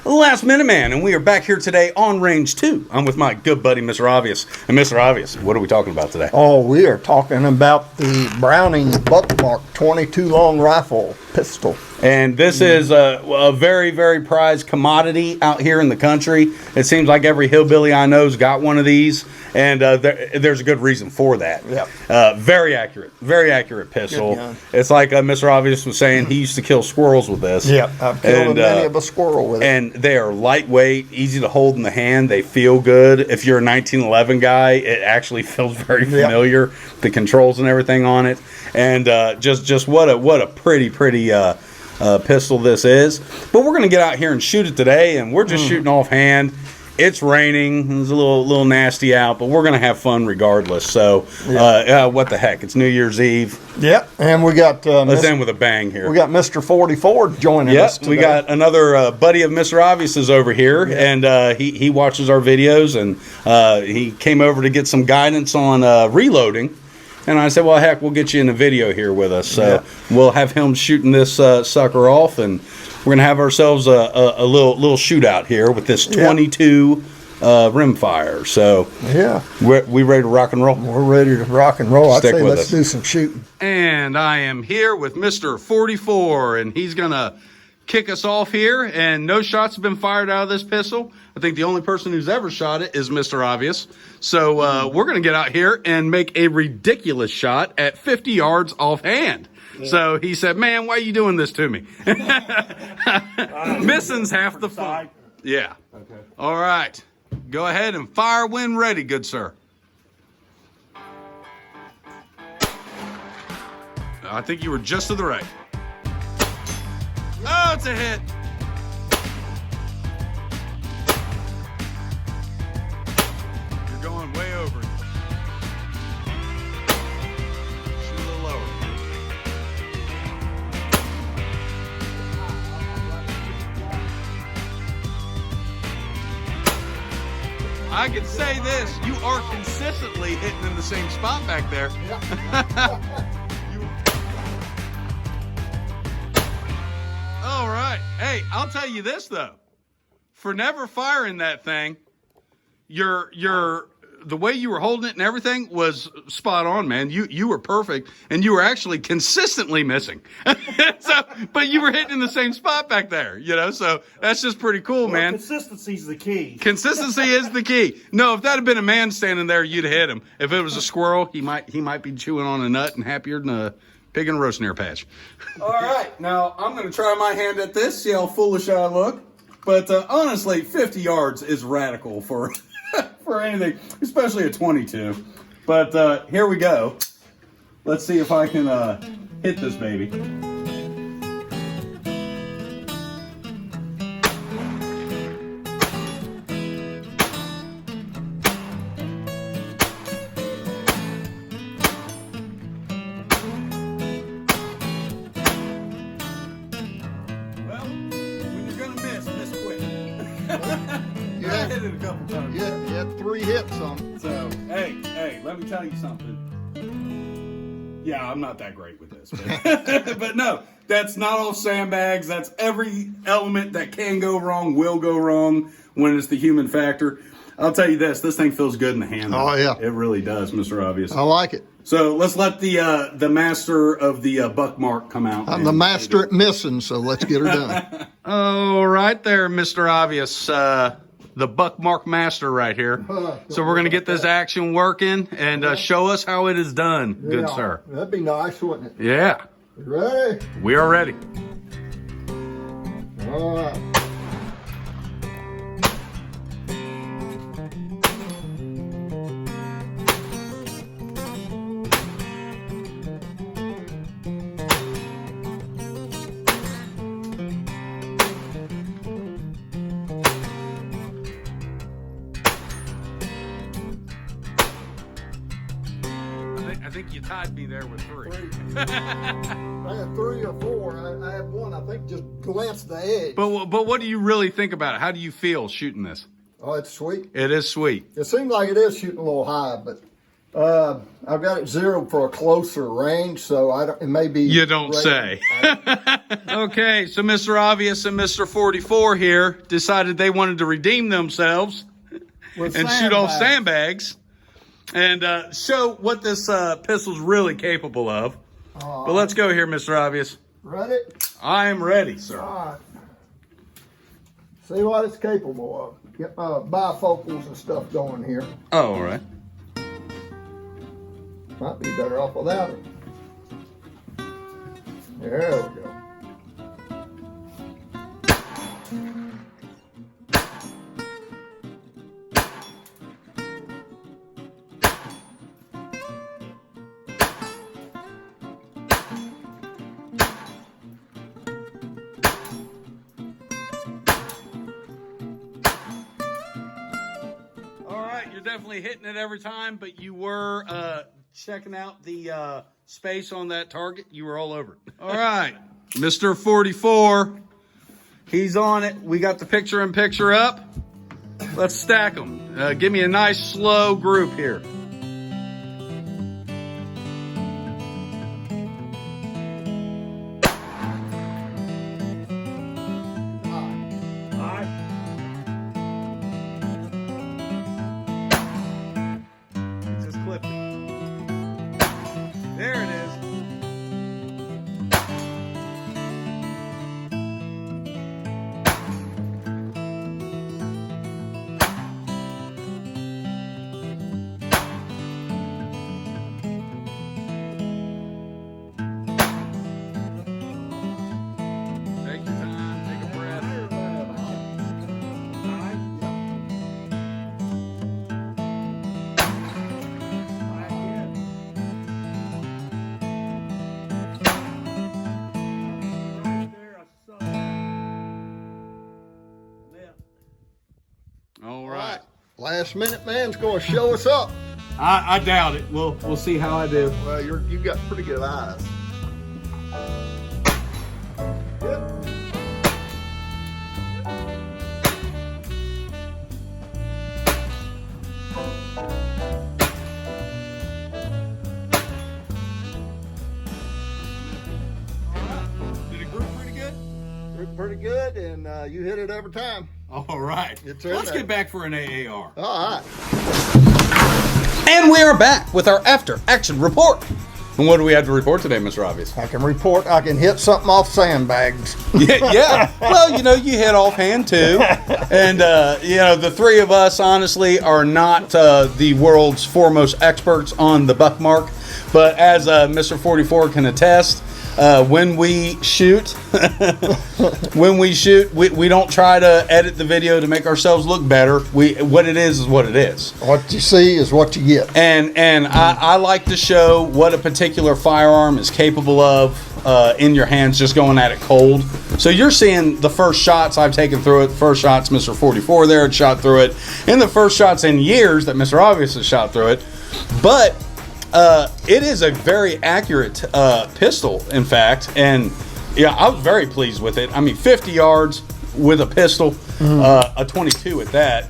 Last Minute Man, and we are back here today on Range 2. I'm with my good buddy, Mr. Obvious. And Mr. Obvious, what are we talking about today? Oh, we are talking about the Browning Buckmark 22 long rifle pistol. And this is a very, very prized commodity out here in the country. It seems like every hillbilly I know's got one of these, and there's a good reason for that. Yep. Very accurate pistol. It's like Mr. Obvious was saying, he used to kill squirrels with this. Yep, I've killed many of a squirrel with it. And they are lightweight, easy to hold in the hand. They feel good. If you're a 1911 guy, it actually feels very familiar. Yep. The controls and everything on it, and just what a pretty pistol this is. But we're gonna get out here and shoot it today, and we're just shooting offhand. It's raining. It's a little nasty out, but we're gonna have fun regardless. So, what the heck? It's New Year's Eve. Yep, and we got let's end with a bang here. We got Mr. 44 joining us today. We got another buddy of Mr. Obvious's over here, and he watches our videos, and he came over to get some guidance on reloading. And I said, well, heck, we'll get you in a video here with us. So we'll have him shooting this sucker off, and we're going to have ourselves a little shootout here with this 22 rimfire. So we ready to rock and roll? We're ready to rock and roll. I'd say let's do some shooting. And I am here with Mr. 44, and he's going to kick us off here. And no shots have been fired out of this pistol. I think the only person who's ever shot it is Mr. Obvious. So we're going to get out here and make a ridiculous shot at 50 yards offhand. Yeah. So he said, man, why are you doing this to me? Missing's half the fun. Yeah. Okay. All right. Go ahead and fire when ready, good sir. I think you were just to the right. Oh, it's a hit. You're going way over. Shoot a little lower. I can say this, you are consistently hitting in the same spot back there. All right. Hey, I'll tell you this though. For never firing that thing, the way you were holding it and everything was spot on, man. You were perfect, and you were actually consistently missing. But you were hitting in the same spot back there, you know. So that's just pretty cool, man. Consistency's the key. Consistency is the key. No, if that had been a man standing there, you'd have hit him. If it was a squirrel, he might be chewing on a nut and happier than a pig in a roast near patch. All right, now I'm going to try my hand at this, see how foolish I look. But honestly, 50 yards is radical for anything, especially a 22. But here we go. Let's see if I can hit this baby. I hit it a couple times. Yeah, you had 3 hits on it. So, hey, let me tell you something. Yeah, I'm not that great with this. But, but no, that's not all sandbags. That's every element that can go wrong, will go wrong when it's the human factor. I'll tell you this thing feels good in the hand. Oh, yeah. It really does, Mr. Obvious. I like it. So let's let the master of the Buckmark come out. I'm the master at missing, so let's get her done. Oh, right there, Mr. Obvious. The Buckmark master right here. So we're going to get this action working and show us how it is done, good sir. That'd be nice, wouldn't it? Yeah. You ready? We are ready. All right. I think you tied me there with 3. I had 3 or 4. I had one, I think, just glanced the edge. But what do you really think about it? How do you feel shooting this? Oh, it's sweet. It is sweet. It seems like it is shooting a little high, but I've got it zeroed for a closer range, so it may be. You don't say. Okay, so Mr. Obvious and Mr. 44 here decided they wanted to redeem themselves and shoot off sandbags and show what this pistol's really capable of. But let's go here, Mr. Obvious. Ready? I am ready, sir. All right. See what it's capable of. Get my bifocals and stuff going here. Oh, all right. Might be better off without it. There we go. All right, you're definitely hitting it every time, but you were checking out the space on that target. You were all over it. All right, Mr. 44, he's on it. We got the picture-in-picture up. Let's stack them. Give me a nice slow group here. Just clipped it. There it is. Take your time, take a breath. All right. Last minute man's going to show us up. I doubt it. We'll see how I do. Well, you got pretty good eyes. Yep. Did it group pretty good? Pretty good, and you hit it every time. All right. It's in Let's there. get back for an AAR. All right. And we are back with our after action report. And what do we have to report today, Mr. Obvious? I can report I can hit something off sandbags. Yeah. Well, you hit offhand too. And, the three of us, honestly, are not the world's foremost experts on the buckmark. But as Mr. 44 can attest, when we shoot, we don't try to edit the video to make ourselves look better. What it is what it is. What you see is what you get. And I like to show what a particular firearm is capable of in your hands, just going at it cold. So you're seeing the first shots I've taken through it. The first shots Mr. 44 there had shot through it. And the first shots in years that Mr. Obvious has shot through it. But it is a very accurate pistol, in fact. And yeah, I was very pleased with it. I mean, 50 yards with a pistol, a 22 at that.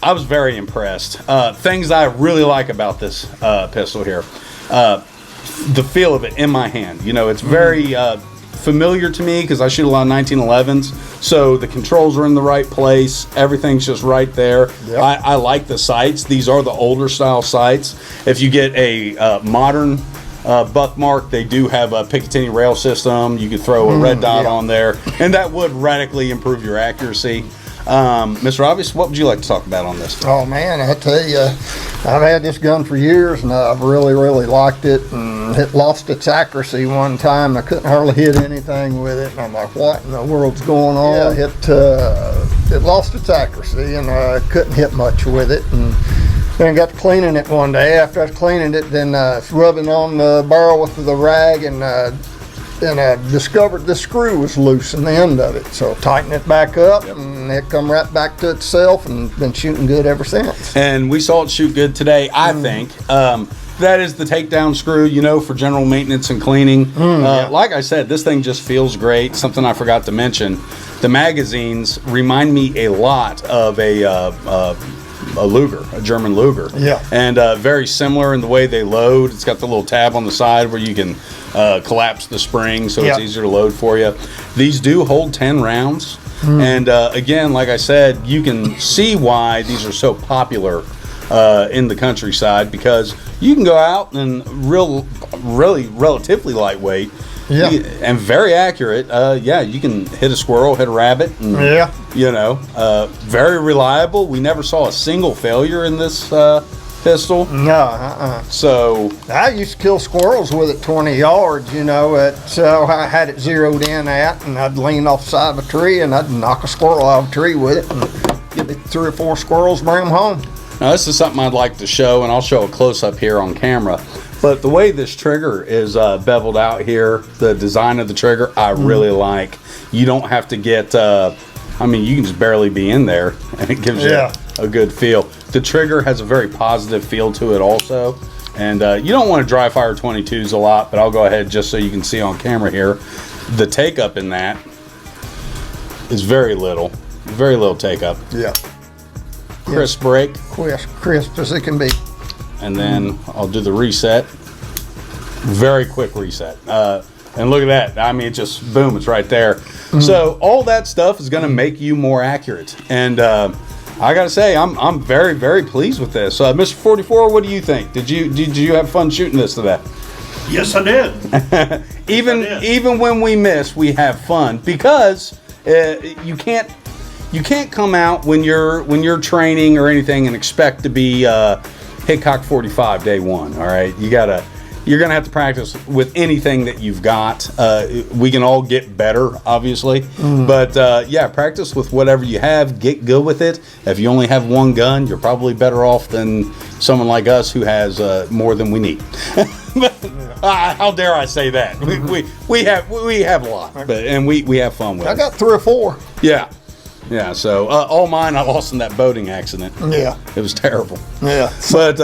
I was very impressed. Things I really like about this pistol here. The feel of it in my hand. It's very familiar to me because I shoot a lot of 1911s. So the controls are in the right place. Everything's just right there. Yep. I like the sights. These are the older style sights. If you get a modern buckmark, they do have a Picatinny rail system. You could throw a red dot on there, and that would radically improve your accuracy. Mr. Obvious, what would you like to talk about on this? Oh man, I tell you, I've had this gun for years, and I've really liked it. And it lost its accuracy one time. I couldn't hardly hit anything with it, and I'm like, what in the world's going on? It lost its accuracy, and I couldn't hit much with it. And then I got to cleaning it one day. After I was cleaning it, then rubbing on the barrel with the rag, and I discovered the screw was loose in the end of it. So tighten it back up, and it come right back to itself, and been shooting good ever since. And we saw it shoot good today, I think. That is the takedown screw, for general maintenance and cleaning. Like I said, this thing just feels great. Something I forgot to mention, the magazines remind me a lot of a Luger, a German Luger. Yeah. And very similar in the way they load. It's got the little tab on the side where you can collapse the spring, so it's easier to load for you. These do hold 10 rounds. And again, like I said, you can see why these are so popular in the countryside, because you can go out and really relatively lightweight and very accurate. You can hit a squirrel, hit a rabbit, and, very reliable. We never saw a single failure in this pistol. No, So I used to kill squirrels with it 20 yards, so I had it zeroed in at, and I'd lean off the side of a tree and I'd knock a squirrel out of a tree with it and get me 3 or 4 squirrels, bring them home. now this is something I'd like to show, and I'll show a close-up here on camera. But the way this trigger is beveled out here, the design of the trigger, I really like. You don't have to get, you can just barely be in there, and it gives you a good feel. The trigger has a very positive feel to it also. And you don't want to dry fire 22s a lot, but I'll go ahead just so you can see on camera here. The take up in that is very little take up. Yeah. Crisp break. Crisp as it can be. And then I'll do the reset. Very quick reset. And look at that. I mean, it just, boom, it's right there. So all that stuff is going to make you more accurate. And I got to say, I'm very, very pleased with this. Mr. 44, what do you think? Did you have fun shooting this today? Yes, I did. Even when we miss, we have fun, because you can't come out when you're training or anything and expect to be Hickok 45 day one. All right, you're gonna have to practice with anything that you've got. We can all get better, obviously, but practice with whatever you have. Get good with it. If you only have one gun, you're probably better off than someone like us who has more than we need. How dare I say that? We have a lot, and we have fun with it. I got 3 or 4. Yeah, so all mine I lost in that boating accident. Yeah. It was terrible. Yeah. But,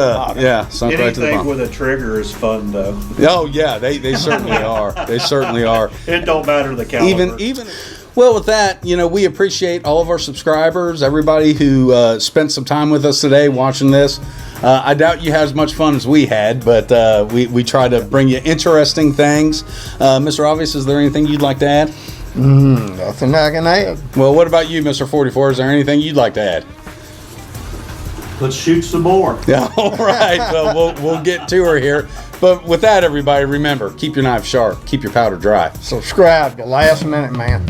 sunk right to the Anything bottom. with a trigger is fun, though. Oh, yeah, they certainly are. They certainly are. It don't matter the caliber. Even well, with that, we appreciate all of our subscribers, everybody who spent some time with us today watching this. I doubt you had as much fun as we had, but we try to bring you interesting things. Mr. Obvious, is there anything you'd like to add? Nothing I can add. Well, what about you, Mr. 44? Is there anything you'd like to add? Let's shoot some more. Yeah, all right. Well, we'll get to her here. But with that, everybody, remember, keep your knife sharp, keep your powder dry. Subscribe to Last Minute Man.